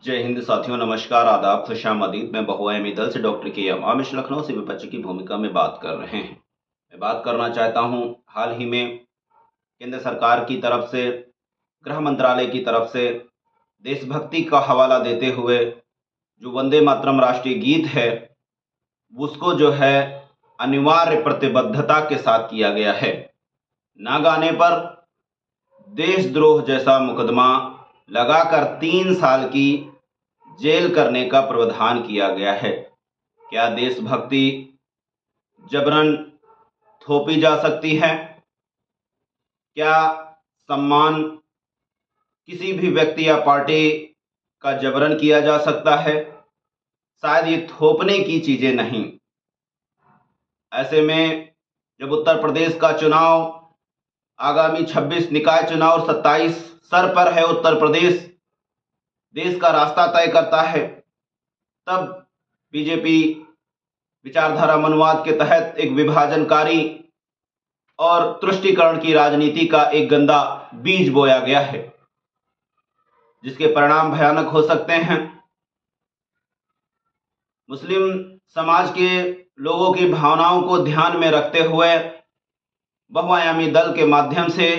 जय हिंद साथियों, नमस्कार, आदाब, खुशामदीद। मैं बहुआयामी दल से डॉक्टर के अमामिश लखनऊ से विपक्ष की भूमिका में बात कर रहे हैं। मैं बात करना चाहता हूं, हाल ही में केंद्र सरकार की तरफ से, गृह मंत्रालय की तरफ से देशभक्ति का हवाला देते हुए जो वंदे मातरम राष्ट्रीय गीत है, उसको जो है अनिवार्य प्रतिबद्धता के साथ किया गया है। ना गाने पर देशद्रोह जैसा मुकदमा लगाकर 3 साल की जेल करने का प्रावधान किया गया है। क्या देशभक्ति जबरन थोपी जा सकती है? क्या सम्मान किसी भी व्यक्ति या पार्टी का जबरन किया जा सकता है? शायद ये थोपने की चीजें नहीं। ऐसे में जब उत्तर प्रदेश का चुनाव आगामी 26 निकाय चुनाव और 27 सर पर है, उत्तर प्रदेश देश का रास्ता तय करता है, तब बीजेपी विचारधारा मनवाद के तहत एक विभाजनकारी और तुष्टीकरण की राजनीति का एक गंदा बीज बोया गया है, जिसके परिणाम भयानक हो सकते हैं। मुस्लिम समाज के लोगों की भावनाओं को ध्यान में रखते हुए बहुआयामी दल के माध्यम से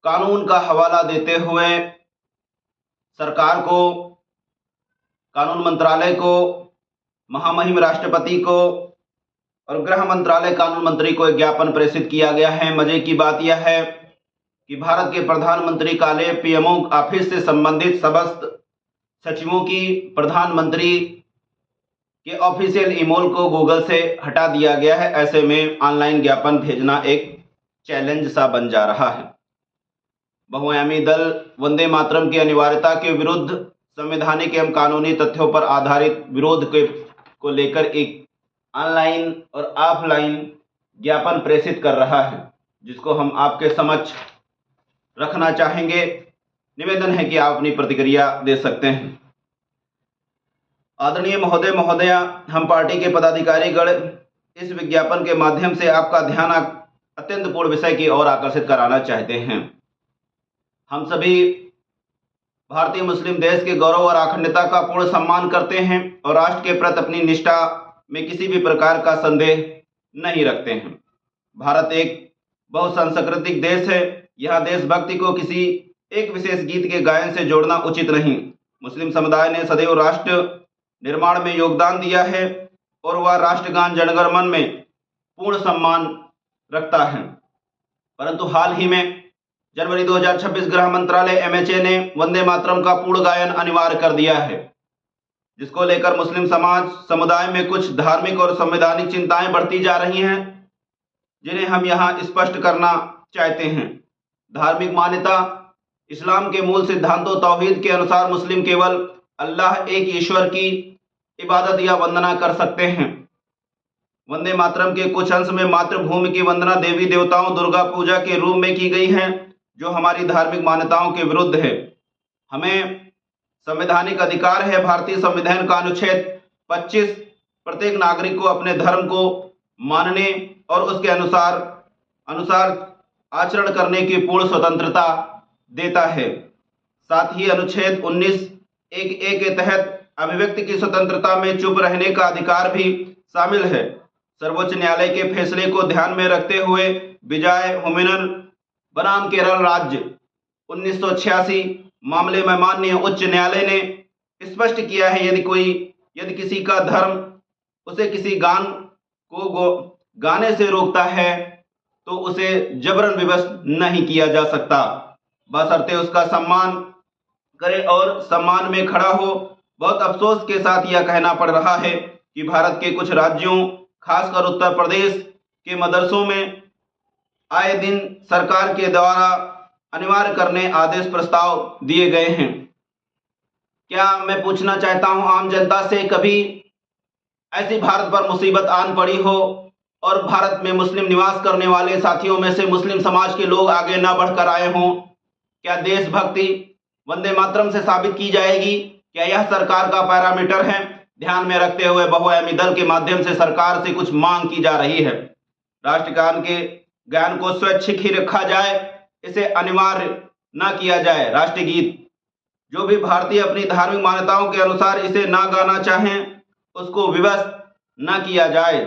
कानून का हवाला देते हुए सरकार को, कानून मंत्रालय को, महामहिम राष्ट्रपति को और गृह मंत्रालय कानून मंत्री को एक ज्ञापन प्रेषित किया गया है। मजे की बात यह है कि भारत के प्रधानमंत्री कार्यालय पीएमओ ऑफिस से संबंधित समस्त सचिवों की प्रधानमंत्री के ऑफिशियल ईमेल को गूगल से हटा दिया गया है। ऐसे में ऑनलाइन ज्ञापन भेजना एक चैलेंज सा बन जा रहा है। बहुआयामी दल वंदे मातरम की अनिवार्यता के विरुद्ध संवैधानिक एवं कानूनी तथ्यों पर आधारित विरोध को लेकर एक ऑनलाइन और ऑफलाइन ज्ञापन प्रेषित कर रहा है, जिसको हम आपके समक्ष रखना चाहेंगे। निवेदन है कि आप अपनी प्रतिक्रिया दे सकते हैं। आदरणीय महोदय महोदया, हम पार्टी के पदाधिकारीगण इस विज्ञापन के माध्यम से आपका ध्यान अत्यंत पूर्ण विषय की ओर आकर्षित कराना चाहते हैं। हम सभी भारतीय मुस्लिम देश के गौरव और अखंडता का पूर्ण सम्मान करते हैं और राष्ट्र के प्रति अपनी निष्ठा में किसी भी प्रकार का संदेह नहीं रखते हैं। भारत एक बहुसांस्कृतिक देश है। यहाँ देशभक्ति को किसी एक विशेष गीत के गायन से जोड़ना उचित नहीं। मुस्लिम समुदाय ने सदैव राष्ट्र निर्माण में योगदान दिया है और वह राष्ट्रगान जनगण मन में पूर्ण सम्मान रखता है। परंतु हाल ही में जनवरी 2026 गृह मंत्रालय एमएचए ने वंदे मातरम का पूर्ण गायन अनिवार्य कर दिया है, जिसको लेकर मुस्लिम समुदाय में कुछ धार्मिक और संवैधानिक चिंताएं बढ़ती जा रही हैं, जिन्हें हम यहां स्पष्ट करना चाहते हैं। धार्मिक मान्यता इस्लाम के मूल सिद्धांतों तौहीद के अनुसार मुस्लिम केवल अल्लाह एक ईश्वर की इबादत या वंदना कर सकते हैं। वंदे मातरम के कुछ अंश में मातृभूमि की वंदना देवी देवताओं दुर्गा पूजा के रूप में की गई है, जो हमारी धार्मिक मान्यताओं के विरुद्ध है। हमें संवैधानिक अधिकार है। भारतीय संविधान का अनुच्छेद 25 प्रत्येक नागरिक को अपने धर्म को मानने और उसके अनुसार आचरण करने की पूर्ण स्वतंत्रता देता है। साथ ही अनुच्छेद 19(1)(a) के तहत अभिव्यक्ति की स्वतंत्रता में चुप रहने का अधिकार भी शामिल है। सर्वोच्च न्यायालय के फैसले को ध्यान में रखते हुए विजय हुमिनन बनाम केरल राज्य 1986 मामले में माननीय उच्च न्यायालय ने स्पष्ट किया है, यदि किसी का धर्म उसे किसी गान को गाने से रोकता है तो उसे जबरन विवश नहीं किया जा सकता, बशर्ते उसका सम्मान करे और सम्मान में खड़ा हो। बहुत अफसोस के साथ यह कहना पड़ रहा है कि भारत के कुछ राज्यों, खासकर उत्तर प्रदेश के मदरसों में आए दिन सरकार के द्वारा अनिवार्य करने आदेश प्रस्ताव दिए गए हैं। क्या मैं पूछना चाहता हूं आम जनता से, कभी ऐसी भारत पर मुसीबत आन पड़ी हो और भारत में मुस्लिम निवास करने वाले साथियों में से मुस्लिम समाज के लोग आगे न बढ़कर आए हों? क्या देशभक्ति वंदे मातरम से साबित की जाएगी? क्या यह सरकार का पैरामीटर है? ध्यान में रखते हुए बहुआयामी दल के माध्यम से सरकार से कुछ मांग की जा रही है। राष्ट्रगान के गान को स्वैच्छिक ही रखा जाए, इसे अनिवार्य न किया जाए। राष्ट्रीय गीत जो भी भारतीय अपनी धार्मिक मान्यताओं के अनुसार इसे ना गाना चाहें, उसको विवश न किया जाए।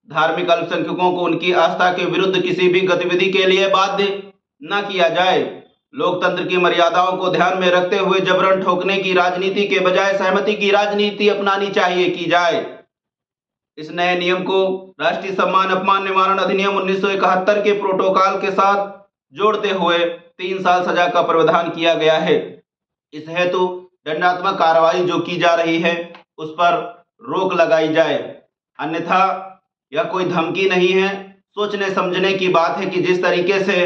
धार्मिक अल्पसंख्यकों को उनकी आस्था के विरुद्ध किसी भी गतिविधि के लिए बाध्य न किया जाए। लोकतंत्र की मर्यादाओं को ध्यान में रखते हुए जबरन ठोकने की राजनीति के बजाय सहमति की राजनीति अपनानी चाहिए की जाए। इस नए नियम को राष्ट्रीय सम्मान अपमान निवारण अधिनियम 1971 के प्रोटोकॉल के साथ जोड़ते हुए 3 साल सजा का प्रावधान किया गया है। इस हेतु दंडात्मक कार्रवाई जो की जा रही है उस पर रोक लगाई जाए, अन्यथा यह कोई धमकी नहीं है, सोचने समझने की बात है कि जिस तरीके से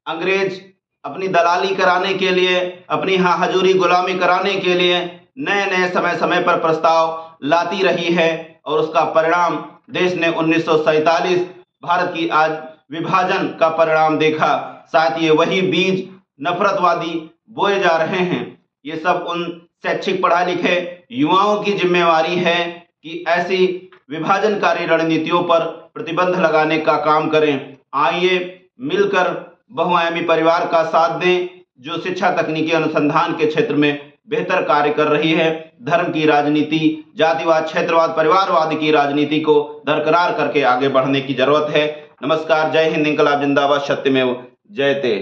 अंग्रेज अपनी दलाली कराने के लिए, अपनी हजूरी गुलामी कराने के लिए नए नए समय समय पर प्रस्ताव लाती रही है और उसका परिणाम देश ने 1947 भारत की आज विभाजन का परिणाम देखा। साथ ये वही बीज नफरतवादी बोए जा रहे हैं। ये सब उन शैक्षिक पढ़ा लिखे युवाओं की जिम्मेवारी है कि ऐसी विभाजनकारी रणनीतियों पर प्रतिबंध लगाने का काम करें। आइए मिलकर बहुआयामी परिवार का साथ दें, जो शिक्षा तकनीकी अनुसंधान के क्षेत्र में बेहतर कार्य कर रही है। धर्म की राजनीति, जातिवाद, क्षेत्रवाद, परिवारवाद की राजनीति को दरकिनार करके आगे बढ़ने की जरूरत है। नमस्कार, जय हिंद, इंकलाब जिंदाबाद, सत्यमेव जयते।